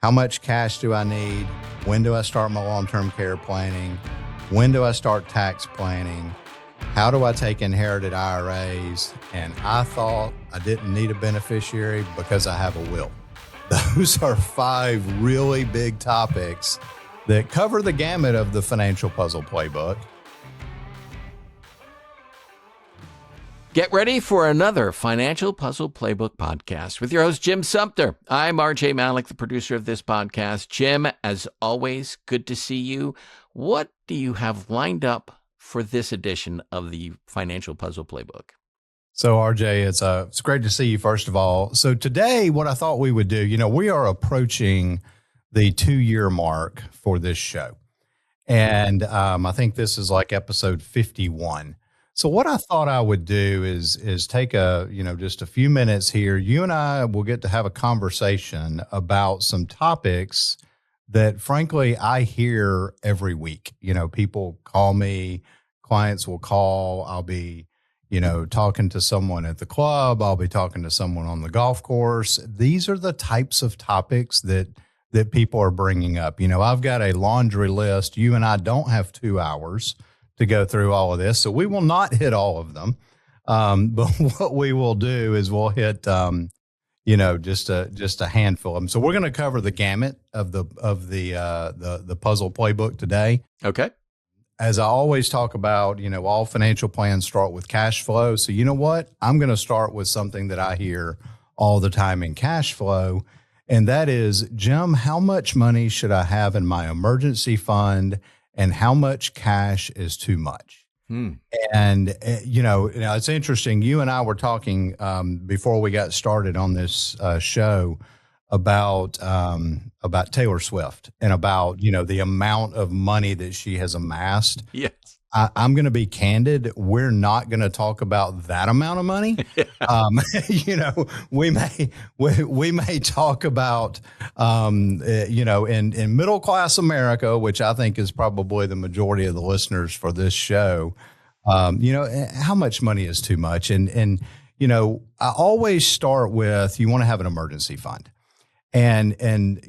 How much cash do I need? When do I start my long-term care planning? When do I start tax planning? How do I take inherited IRAs? And I thought I didn't need a beneficiary because I have a will. Those are 5 really big topics that cover the gamut of the financial puzzle playbook. Get ready for another Financial Puzzle Playbook podcast with your host, Jim Sumpter. I'm RJ Malik, the producer of this podcast. Jim, as always, good to see you. What do you have lined up for this edition of the Financial Puzzle Playbook? So, RJ, it's great to see you, first of all. So today, what I thought we would do, we are approaching the 2-year mark for this show. And I think this is like episode 51. So what I thought I would do is take just a few minutes here. You and I will get to have a conversation about some topics that, frankly, I hear every week. People call me, clients will call. I'll be, talking to someone at the club. I'll be talking to someone on the golf course. These are the types of topics that people are bringing up. I've got a laundry list. You and I don't have 2 hours to go through all of this. So we will not hit all of them. But what we will do is we'll hit, just a handful of them. So we're going to cover the gamut of the puzzle playbook today. Okay. As I always talk about, all financial plans start with cash flow. So you know what? I'm going to start with something that I hear all the time in cash flow. And that is, Jim, how much money should I have in my emergency fund? And how much cash is too much? And, it's interesting. You and I were talking before we got started on this show about Taylor Swift and about, the amount of money that she has amassed. Yes. I'm going to be candid. We're not going to talk about that amount of money. We may talk about, in middle class America, which I think is probably the majority of the listeners for this show. How much money is too much? And I always start with, you want to have an emergency fund. And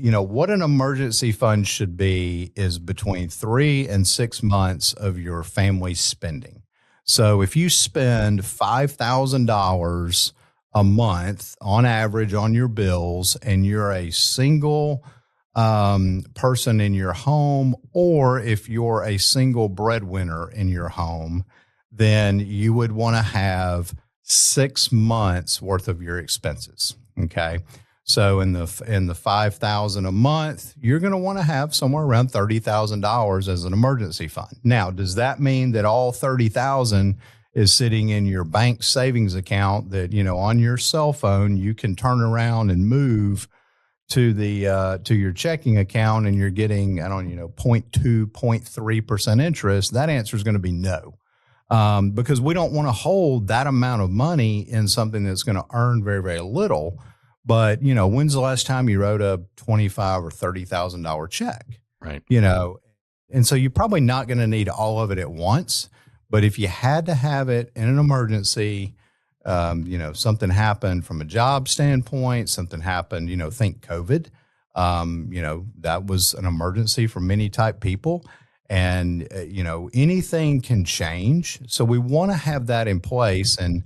what an emergency fund should be is between 3 and 6 months of your family's spending. So if you spend $5,000 a month on average on your bills, and you're a single person in your home, or if you're a single breadwinner in your home, then you would want to have 6 months worth of your expenses. Okay. So in the $5,000 a month, you're going to want to have somewhere around $30,000 as an emergency fund. Now, does that mean that all $30,000 is sitting in your bank savings account that, on your cell phone, you can turn around and move to to your checking account and you're getting, 0.2, 0.3% interest? That answer is going to be no. Because we don't want to hold that amount of money in something that's going to earn very, very little. But, when's the last time you wrote a $25,000 or $30,000 check? Right. And so you're probably not going to need all of it at once. But if you had to have it in an emergency, something happened from a job standpoint, something happened, think COVID, that was an emergency for many type people. And, anything can change. So we want to have that in place. And,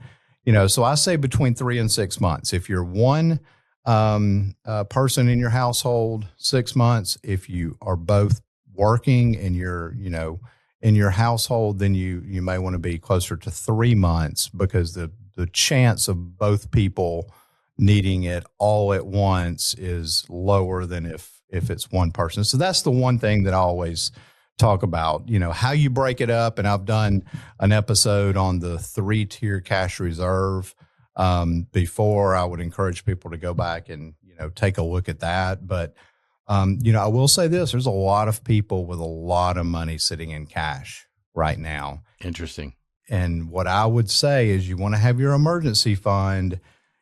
so I say between 3 and 6 months. If you're one person in your household, 6 months. If you are both working and you're, in your household, then you may want to be closer to 3 months, because the chance of both people needing it all at once is lower than if it's one person. So that's the one thing that I always talk about, how you break it up. And I've done an episode on the 3-tier cash reserve before. I would encourage people to go back and, take a look at that. But, I will say this, there's a lot of people with a lot of money sitting in cash right now. Interesting. And what I would say is, you want to have your emergency fund.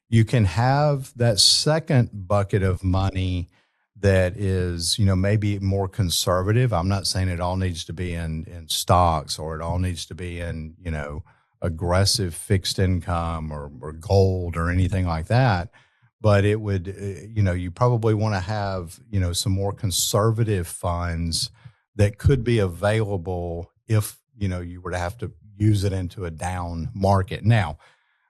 You can have that second bucket of money that is, maybe more conservative. I'm not saying it all needs to be in stocks, or it all needs to be in, aggressive fixed income or gold or anything like that. but it would, you probably want to have, some more conservative funds that could be available if, you were to have to use it into a down market. Now,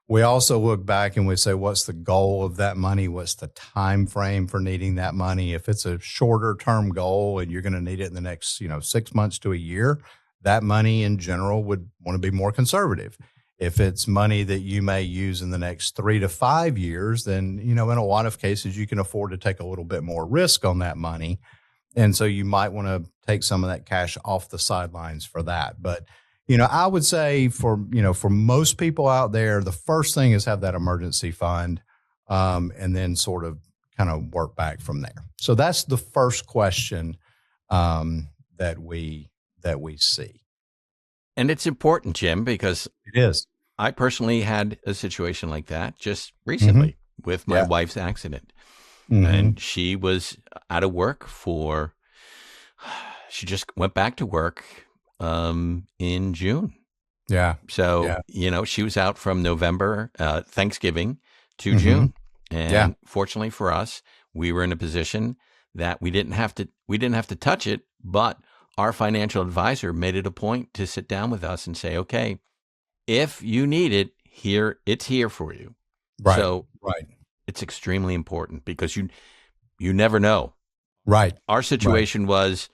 we also look back and we say, what's the goal of that money? What's the time frame for needing that money? If it's a shorter term goal and you're going to need it in the next, 6 months to a year, that money in general would want to be more conservative. If it's money that you may use in the next 3 to 5 years, then, in a lot of cases, you can afford to take a little bit more risk on that money. And so you might want to take some of that cash off the sidelines for that. But, I would say for most people out there, the first thing is have that emergency fund, and then sort of kind of work back from there. So that's the first question that we see. And it's important, Jim, because It is. I personally had a situation like that just recently with my Yeah. wife's accident. Mhm. And she was out of work she just went back to work in June. Yeah. So, Yeah. she was out from November, Thanksgiving to Mhm. June. And Yeah. fortunately for us, we were in a position that we didn't have to touch it, but our financial advisor made it a point to sit down with us and say, okay, if you need it, it's here for you. Right. So Right. it's extremely important because you never know. Right. Our situation was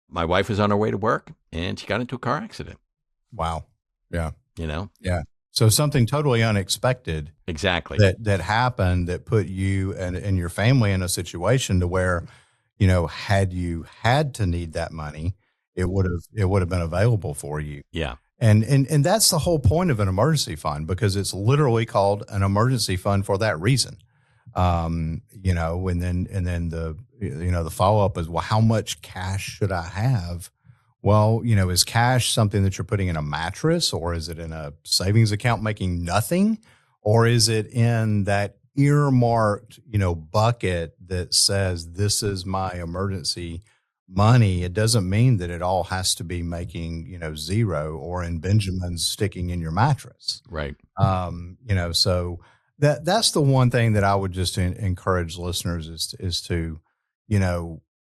my wife was on her way to work and she got into a car accident. Wow. Yeah. Yeah. So something totally unexpected Exactly. that happened that put you and your family in a situation to where, had you had to need that money, it would have been available for you. Yeah. And that's the whole point of an emergency fund, because it's literally called an emergency fund for that reason. And then the follow up is, well, how much cash should I have? Well, is cash something that you're putting in a mattress, or is it in a savings account making nothing? Or is it in that earmarked, bucket that says this is my emergency money? It doesn't mean that it all has to be making, zero or in Benjamins sticking in your mattress. Right. So that's the one thing that I would just encourage listeners is to,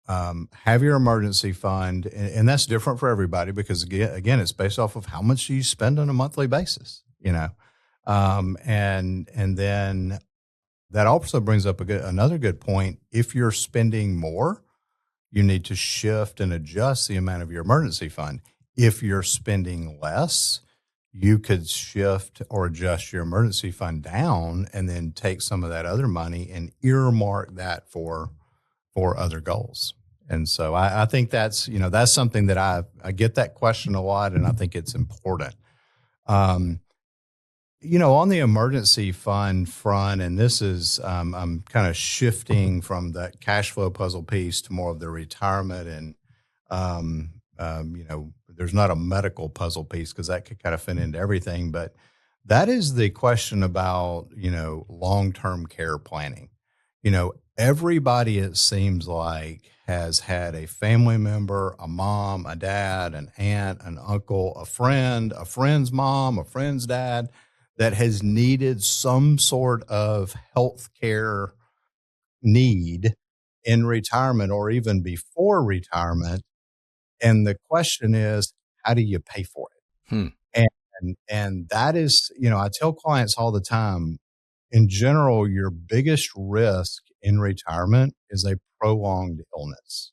have your emergency fund, and that's different for everybody because again, it's based off of how much you spend on a monthly basis, and then that also brings up another good point. If you're spending more, you need to shift and adjust the amount of your emergency fund. If you're spending less, you could shift or adjust your emergency fund down and then take some of that other money and earmark that for other goals. And so I think that's something that I get that question a lot, and I think it's important. On the emergency fund front, and this is, I'm kind of shifting from that cash flow puzzle piece to more of the retirement and, there's not a medical puzzle piece because that could kind of fit into everything, but that is the question about, long-term care planning. Everybody, it seems like, has had a family member, a mom, a dad, an aunt, an uncle, a friend's mom, a friend's dad that has needed some sort of health care need in retirement or even before retirement. And the question is, how do you pay for it? Hmm. And that is, I tell clients all the time, in general, your biggest risk in retirement is a prolonged illness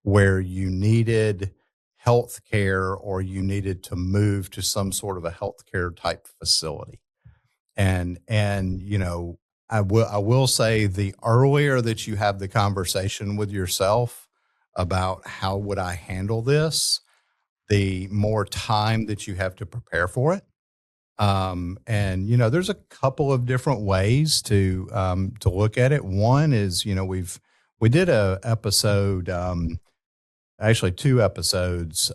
where you needed health care or you needed to move to some sort of a healthcare type facility. And I will say, the earlier that you have the conversation with yourself about how would I handle this, the more time that you have to prepare for it. And there's a couple of different ways to look at it. One is, we did a episode, actually 2 episodes,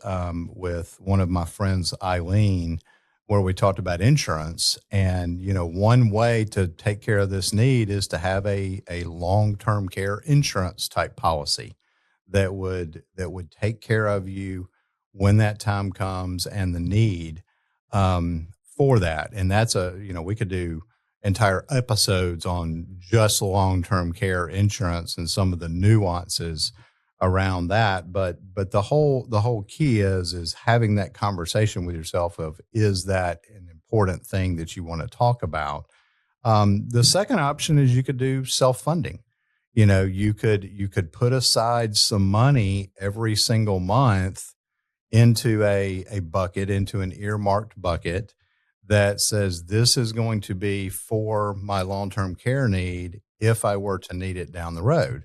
with one of my friends, Eileen, where we talked about insurance. And, one way to take care of this need is to have a long-term care insurance type policy that would take care of you when that time comes and the need for that. And that's we could do entire episodes on just long-term care insurance and some of the nuances around that. But the whole key is having that conversation with yourself of, is that an important thing that you want to talk about? The second option is you could do self-funding. You could put aside some money every single month into a bucket, into an earmarked bucket that says, this is going to be for my long-term care need if I were to need it down the road.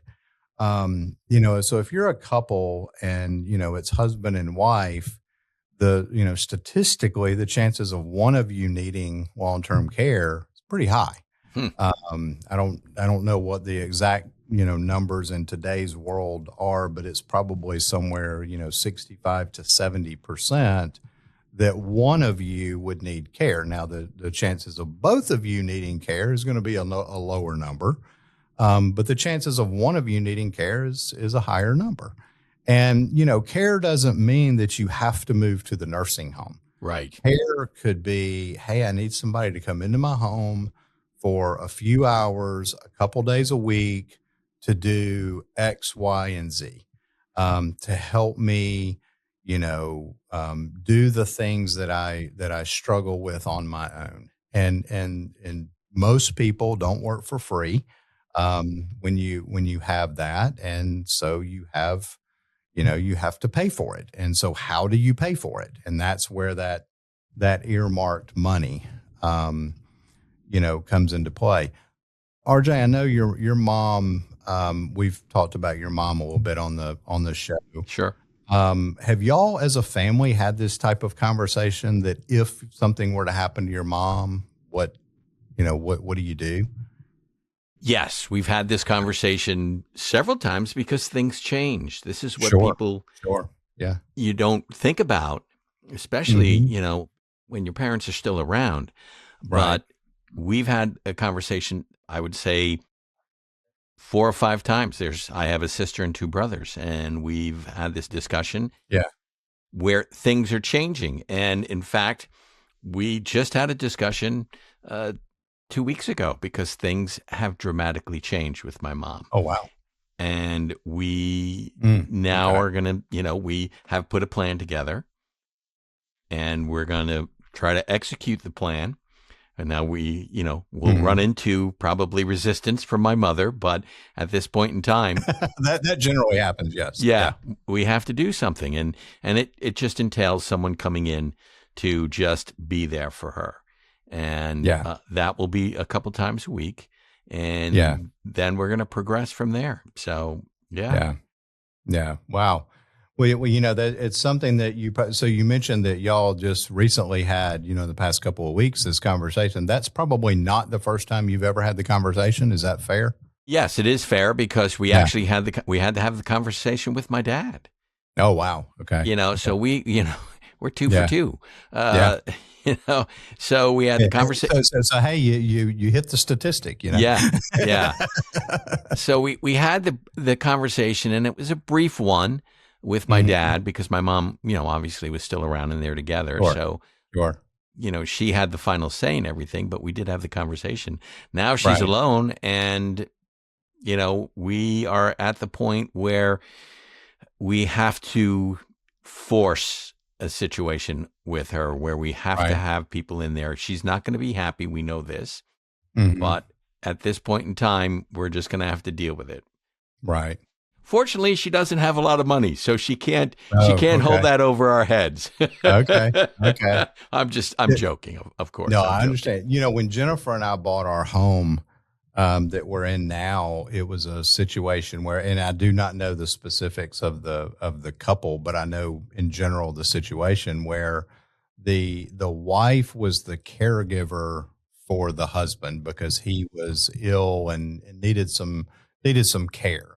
So if you're a couple and, it's husband and wife, statistically, the chances of one of you needing long-term care is pretty high. Hmm. I don't know what the exact, numbers in today's world are, but it's probably somewhere, 65 to 70% that one of you would need care. Now, the chances of both of you needing care is going to be a lower number. But the chances of one of you needing care is a higher number. And, care doesn't mean that you have to move to the nursing home. Right. Care could be, hey, I need somebody to come into my home for a few hours, a couple days a week to do X, Y, and Z, to help me, do the things that I struggle with on my own. And most people don't work for free when you have that, and so you have to pay for it. And so how do you pay for it? And that's where that earmarked money comes into play. RJ, I know your mom, we've talked about your mom a little bit on the show. Sure. Have y'all as a family had this type of conversation that if something were to happen to your mom, what do you do? Yes, we've had this conversation several times because things change. This is what Sure. people Yeah. you don't think about, especially, Mhm. when your parents are still around. Right. But we've had a conversation, I would say 4 or 5 times. I have a sister and 2 brothers, and we've had this discussion Yeah. where things are changing. And in fact, we just had a discussion 2 weeks ago because things have dramatically changed with my mom. Oh, wow. And we now Okay. are going to, we have put a plan together and we're going to try to execute the plan. And now we'll run into probably resistance from my mother, but at this point in time, that generally happens. Yes. yeah, we have to do something. And it just entails someone coming in to just be there for her. And Yeah. that will be a couple times a week. And Yeah. then we're going to progress from there. So, yeah. Yeah. Yeah. Wow. Well, that it's something that so you mentioned that y'all just recently had, the past couple of weeks, this conversation. That's probably not the first time you've ever had the conversation. Is that fair? Yes, it is fair because we actually we had to have the conversation with my dad. Oh, wow. Okay. So we're 2 Yeah. for 2. Yeah. So we had the conversation. So hey, you hit the statistic, Yeah. Yeah. So we had the conversation, and it was a brief one with my dad because my mom, obviously was still around and they're together. Sure. So, Sure. she had the final say in everything, but we did have the conversation. Now she's alone, and, we are at the point where we have to force a situation with her where we have to have people in there. She's not going to be happy. We know this, but at this point in time, we're just going to have to deal with it. Right. Fortunately, she doesn't have a lot of money, so she can't hold that over our heads. Okay. I'm joking, of course. No, I understand. When Jennifer and I bought our home that we're in now, it was a situation where, and I do not know the specifics of the couple, but I know in general the situation where the wife was the caregiver for the husband because he was ill and needed some care.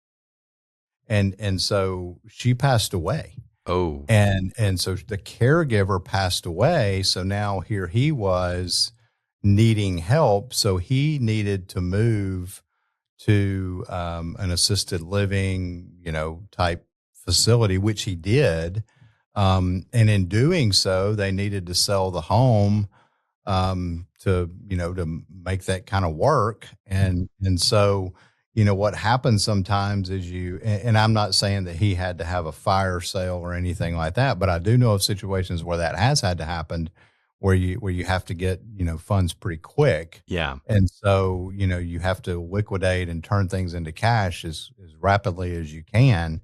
And so she passed away. Oh. And so the caregiver passed away. So now here he was needing help. So he needed to move to an assisted living, type facility, which he did. And in doing so, they needed to sell the home to make that kind of work. And so, what happens sometimes is and I'm not saying that he had to have a fire sale or anything like that, but I do know of situations where that has had to happen, where you have to get, funds pretty quick. Yeah. And so, you have to liquidate and turn things into cash as rapidly as you can.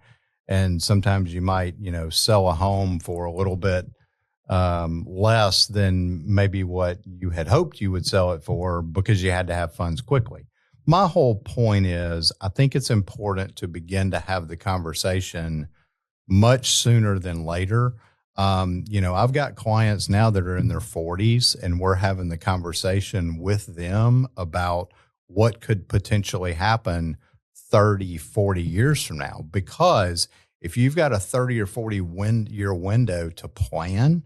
And sometimes you might, sell a home for a little bit less than maybe what you had hoped you would sell it for because you had to have funds quickly. My whole point is, I think it's important to begin to have the conversation much sooner than later. I've got clients now that are in their 40s, and we're having the conversation with them about what could potentially happen 30, 40 years from now. Because if you've got a 30 or 40 year window to plan,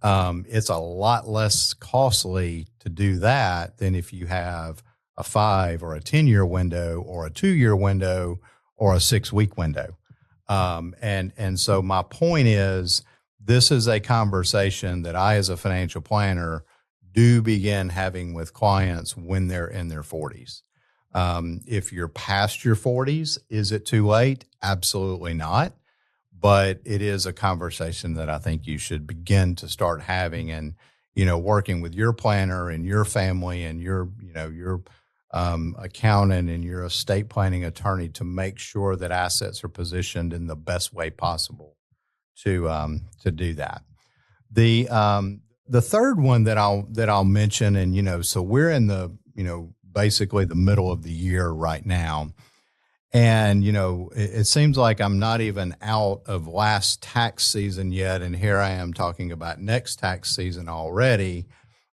it's a lot less costly to do that than if you have a 5 or a 10-year window or a 2-year window or a 6-week window. And so my point is, this is a conversation that I, as a financial planner, do begin having with clients when they're in their 40s. If you're past your 40s, is it too late? Absolutely not. But it is a conversation that I think you should begin to start having, and, working with your planner and your family and your accountant and your estate planning attorney to make sure that assets are positioned in the best way possible to do that. The third one that I'll mention, and, so we're in the, basically the middle of the year right now. And, it seems like I'm not even out of last tax season yet. And here I am talking about next tax season already.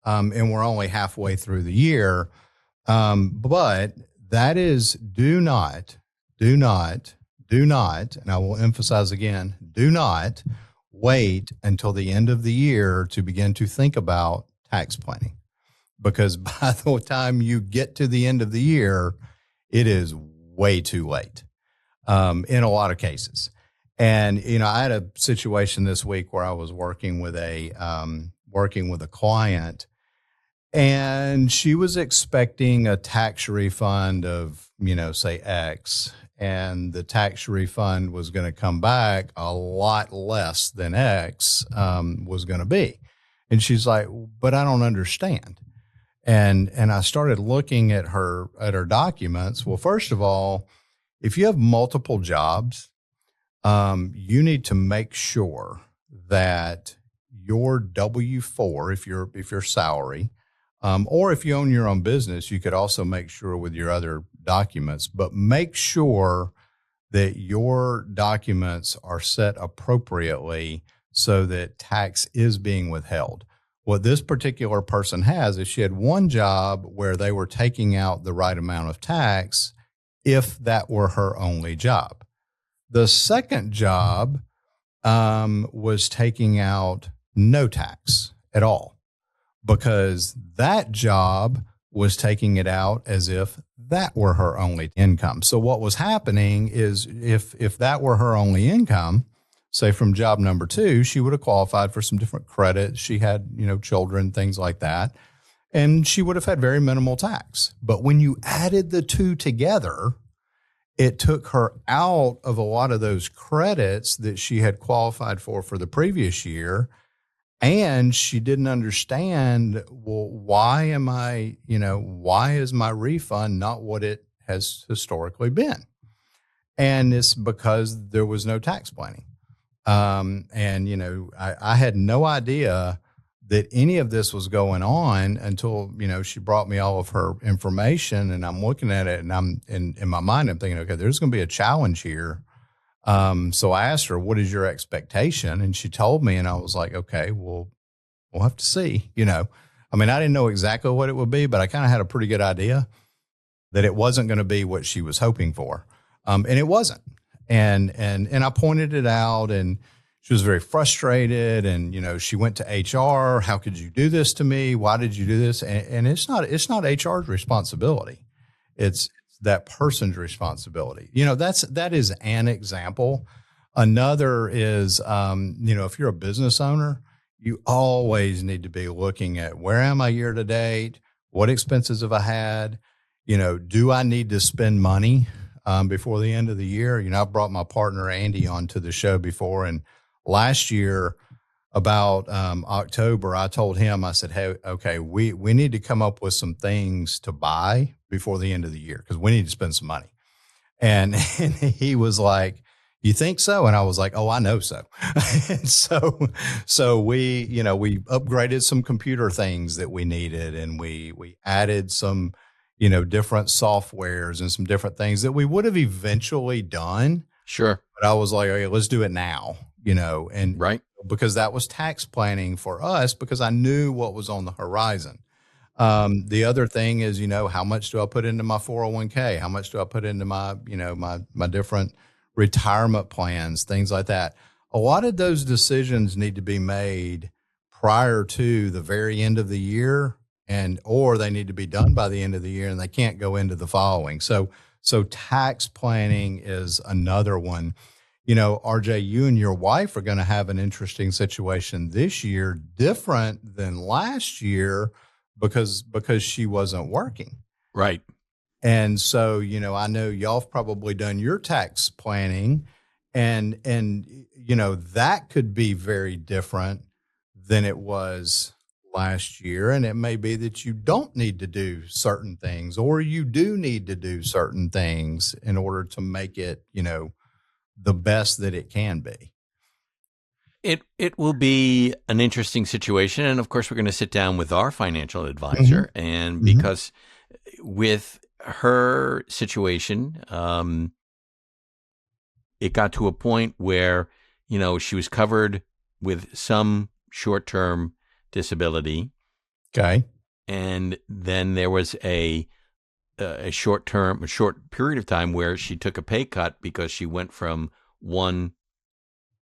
And we're only halfway through the year. But that is, do not, and I will emphasize again, do not wait until the end of the year to begin to think about tax planning. Because by the time you get to the end of the year, it is way too late in a lot of cases. And, I had a situation this week where I was working with a client, and she was expecting a tax refund of, say X, and the tax refund was going to come back a lot less than X was going to be. And she's like, but I don't understand. And I started looking at her documents. Well, first of all, if you have multiple jobs, you need to make sure that your W-4, if you're salary, or if you own your own business, you could also make sure with your other documents, but make sure that your documents are set appropriately so that tax is being withheld. What this particular person has is she had one job where they were taking out the right amount of tax if that were her only job. The second job was taking out no tax at all, because that job was taking it out as if that were her only income. So what was happening is, if that were her only income, say from job number 2, she would have qualified for some different credits. She had, children, things like that, and she would have had very minimal tax. But when you added the two together, it took her out of a lot of those credits that she had qualified for the previous year. And she didn't understand, well, why is my refund not what it has historically been? And it's because there was no tax planning. I had no idea that any of this was going on until, she brought me all of her information, and I'm looking at it, and I'm in my mind, I'm thinking, okay, there's going to be a challenge here. So I asked her, what is your expectation? And she told me, and I was like, okay, well, we'll have to see, I didn't know exactly what it would be, but I kind of had a pretty good idea that it wasn't going to be what she was hoping for. And it wasn't. And I pointed it out, and she was very frustrated, and, she went to HR. How could you do this to me? Why did you do this? And it's not HR's responsibility. It's that person's responsibility. That is an example. Another is, if you're a business owner, you always need to be looking at where am I year to date? What expenses have I had? Do I need to spend money before the end of the year? I've brought my partner Andy onto the show before, and last year about October, I told him, I said, hey, okay, we need to come up with some things to buy before the end of the year because we need to spend some money. And he was like, you think so? And I was like, oh, I know so. And so we upgraded some computer things that we needed, and we added some, different softwares and some different things that we would have eventually done. Sure. But I was like, okay, let's do it now, and right. Because that was tax planning for us because I knew what was on the horizon. The other thing is, how much do I put into my 401k? How much do I put into my, my different retirement plans, things like that. A lot of those decisions need to be made prior to the very end of the year, or they need to be done by the end of the year, and they can't go into the following. So tax planning is another one. RJ, you and your wife are going to have an interesting situation this year, different than last year because she wasn't working. Right. And so, I know y'all have probably done your tax planning, and that could be very different than it was last year. And it may be that you don't need to do certain things, or you do need to do certain things in order to make it, the best that it can be. It will be an interesting situation. And of course, we're going to sit down with our financial advisor. Mm-hmm. And because with her situation, it got to a point where, she was covered with some short-term disability. Okay. And then there was a short period of time where she took a pay cut because she went from one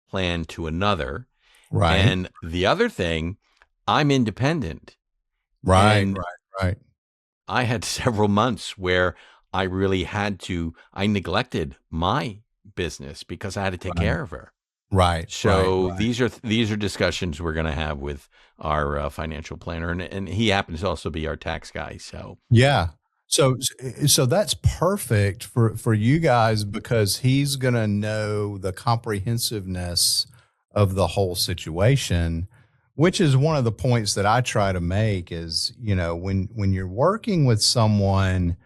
plan to another. Right. And the other thing, I'm independent. Right. I had several months where I really I neglected my business because I had to take care of her. Right. So these are discussions we're going to have with our financial planner, and he happens to also be our tax guy. So yeah. So that's perfect for you guys because he's going to know the comprehensiveness of the whole situation, which is one of the points that I try to make is, when you're working with someone,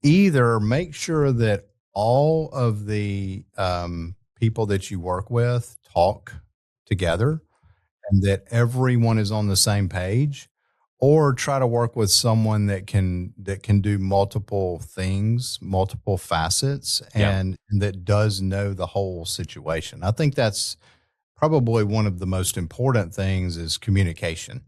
either make sure that all of the people that you work with talk together and that everyone is on the same page, or try to work with someone that can do multiple things, multiple facets, and that does know the whole situation. I think that's probably one of the most important things is communication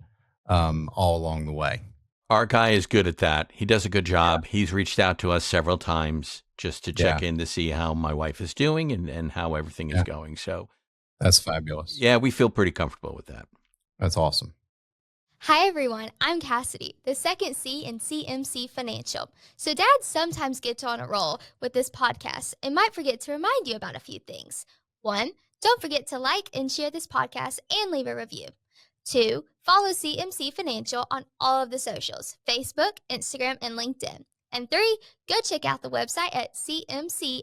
all along the way. Our guy is good at that. He does a good job. Yeah. He's reached out to us several times just to check in to see how my wife is doing and how everything is going. So that's fabulous. Yeah, we feel pretty comfortable with that. That's awesome. Hi everyone, I'm Cassidy, the second C in CMC Financial. So Dad sometimes gets on a roll with this podcast and might forget to remind you about a few things. 1, don't forget to like and share this podcast and leave a review. 2, follow CMC Financial on all of the socials, Facebook, Instagram, and LinkedIn. And 3, go check out the website at cmcfp.com.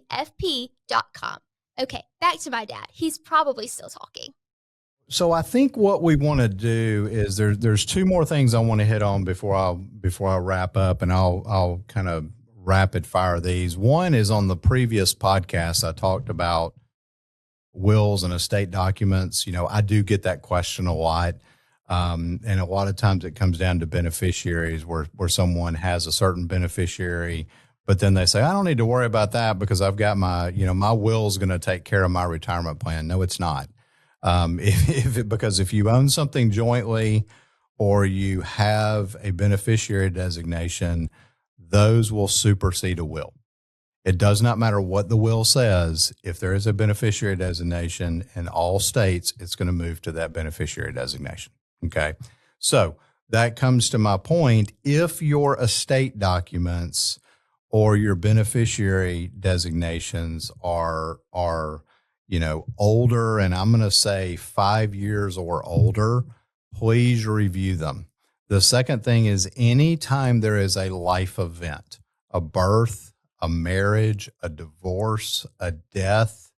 Okay, back to my dad. He's probably still talking. So I think what we want to do is there's 2 more things I want to hit on before I wrap up, and I'll kind of rapid fire these. One is on the previous podcast I talked about wills and estate documents. I do get that question a lot. And a lot of times it comes down to beneficiaries where someone has a certain beneficiary, but then they say, I don't need to worry about that because I've got my will is going to take care of my retirement plan. No, it's not. Because if you own something jointly or you have a beneficiary designation, those will supersede a will. It does not matter what the will says. If there is a beneficiary designation in all states, it's going to move to that beneficiary designation. Okay. So that comes to my point. If your estate documents or your beneficiary designations are older, and I'm going to say 5 years or older, please review them. The second thing is anytime there is a life event, a birth, a marriage, a divorce, a death,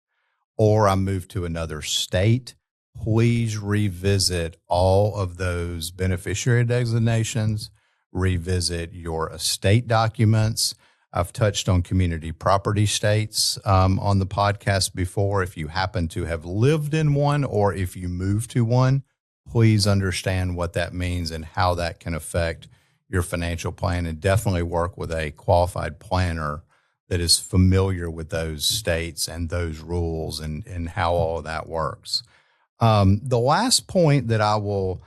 or I move to another state, please revisit all of those beneficiary designations, revisit your estate documents. I've touched on community property states on the podcast before. If you happen to have lived in one or if you move to one, please understand what that means and how that can affect your financial plan, and definitely work with a qualified planner that is familiar with those states and those rules and how all of that works. The last point that I will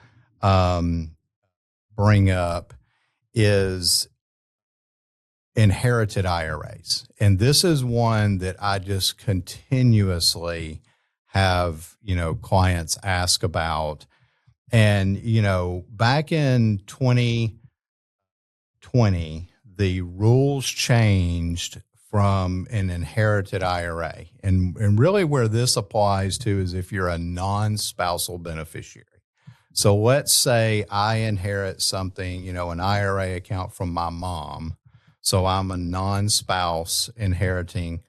bring up is inherited IRAs. And this is one that I just continuously have, clients ask about. And, back in 2020, the rules changed from an inherited IRA. And really where this applies to is if you're a non-spousal beneficiary. So let's say I inherit something, an IRA account from my mom. So I'm a non-spouse inheriting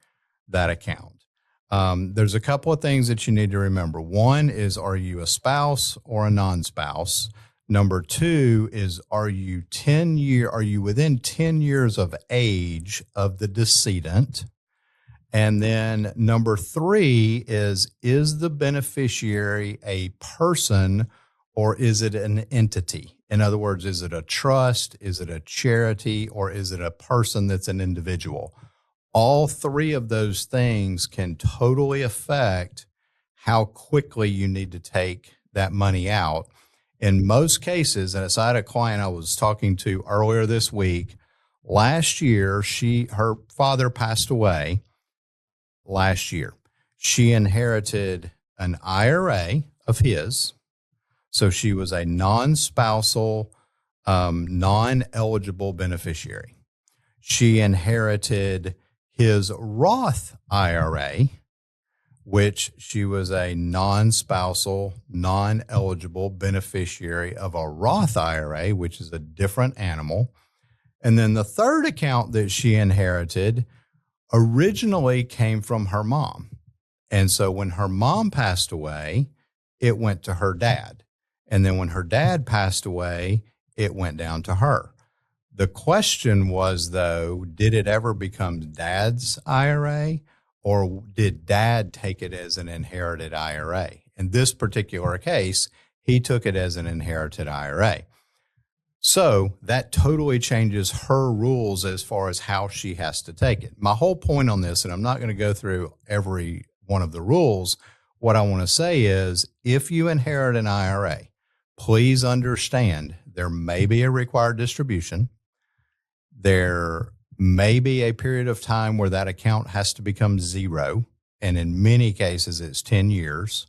that account. There's a couple of things that you need to remember. One is, are you a spouse or a non-spouse? Number two is, are you within 10 years of age of the decedent? And then number three is the beneficiary a person or is it an entity? In other words, is it a trust? Is it a charity? Or is it a person that's an individual? All three of those things can totally affect how quickly you need to take that money out. In most cases, and I had a client I was talking to earlier this week, last year, her father passed away last year. She inherited an IRA of his. So she was a non-spousal, non-eligible beneficiary. She inherited his Roth IRA, which she was a non-spousal, non-eligible beneficiary of a Roth IRA, which is a different animal. And then the third account that she inherited originally came from her mom. And so when her mom passed away, it went to her dad. And then when her dad passed away, it went down to her. The question was, though, did it ever become dad's IRA, or did dad take it as an inherited IRA? In this particular case, he took it as an inherited IRA. So that totally changes her rules as far as how she has to take it. My whole point on this, and I'm not going to go through every one of the rules, what I want to say is, if you inherit an IRA, please understand there may be a required distribution. There may be a period of time where that account has to become zero. And in many cases, it's 10 years.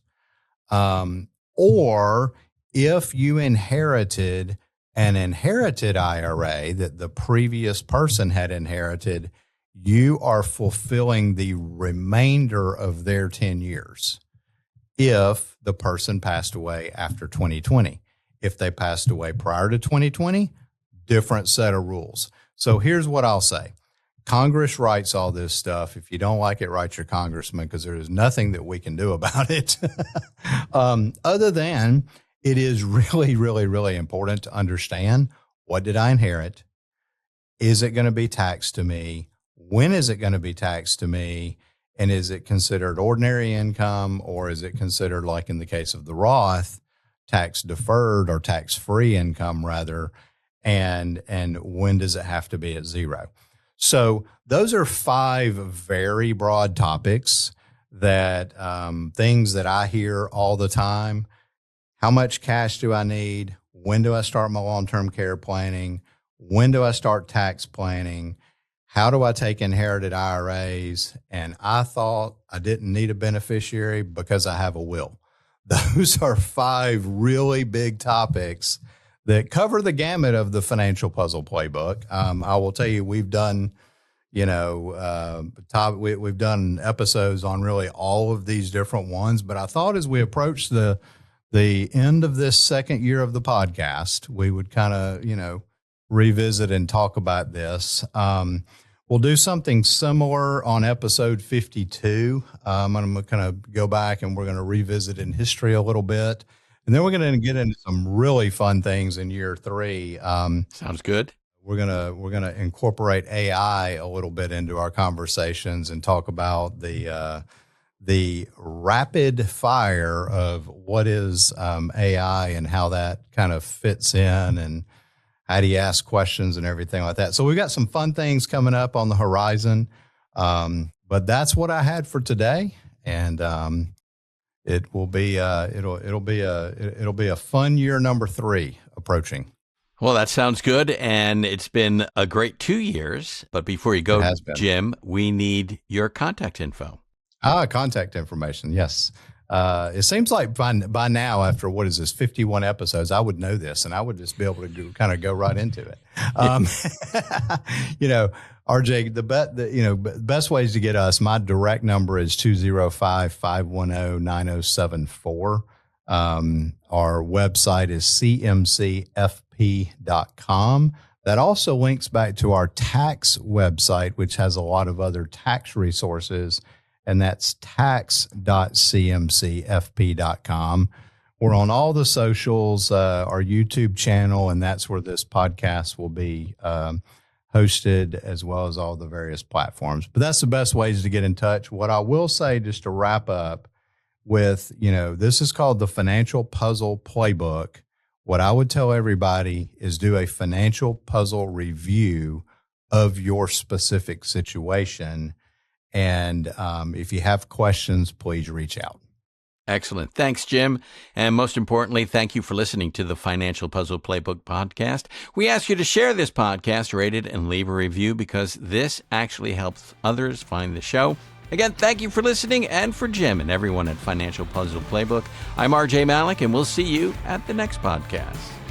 Or if you inherited an inherited IRA that the previous person had inherited, you are fulfilling the remainder of their 10 years. If the person passed away after 2020, if they passed away prior to 2020, different set of rules. So here's what I'll say. Congress writes all this stuff. If you don't like it, write your congressman, because there is nothing that we can do about it. Other than it is really, really, really important to understand, what did I inherit? Is it going to be taxed to me? When is it going to be taxed to me? And is it considered ordinary income, or is it considered, like in the case of the Roth, tax deferred or tax free income rather? And when does it have to be at zero? So those are 5 very broad topics that things that I hear all the time. How much cash do I need? When do I start my long-term care planning? When do I start tax planning? How do I take inherited IRAs? And I thought I didn't need a beneficiary because I have a will. Those are 5 really big topics that cover the gamut of the financial puzzle playbook. I will tell you, we've done, we've done episodes on really all of these different ones. But I thought as we approach the the end of this second year of the podcast, we would kind of, revisit and talk about this. We'll do something similar on episode 52. I'm going to kind of go back and we're going to revisit in history a little bit. And then we're going to get into some really fun things in year 3. Sounds good. We're gonna incorporate AI a little bit into our conversations and talk about the rapid fire of what is AI and how that kind of fits in, and how do you ask questions and everything like that. So we've got some fun things coming up on the horizon, but that's what I had for today, and it will be it'll be a fun year number 3 approaching. Well, that sounds good, and it's been a great 2 years. But before you go, Jim, we need your contact info. Contact information, yes. It seems like by now, after 51 episodes, I would know this, and I would just be able to kind of go right into it. RJ, the best ways to get us, my direct number is 205-510-9074. Our website is cmcfp.com. That also links back to our tax website, which has a lot of other tax resources, and that's tax.cmcfp.com. We're on all the socials, our YouTube channel, and that's where this podcast will be hosted, as well as all the various platforms. But that's the best ways to get in touch. What I will say, just to wrap up with, this is called the Financial Puzzle Playbook. What I would tell everybody is do a financial puzzle review of your specific situation. And if you have questions, please reach out. Excellent. Thanks, Jim. And most importantly, thank you for listening to the Financial Puzzle Playbook podcast. We ask you to share this podcast, rate it, and leave a review, because this actually helps others find the show. Again, thank you for listening, and for Jim and everyone at Financial Puzzle Playbook, I'm RJ Malik, and we'll see you at the next podcast.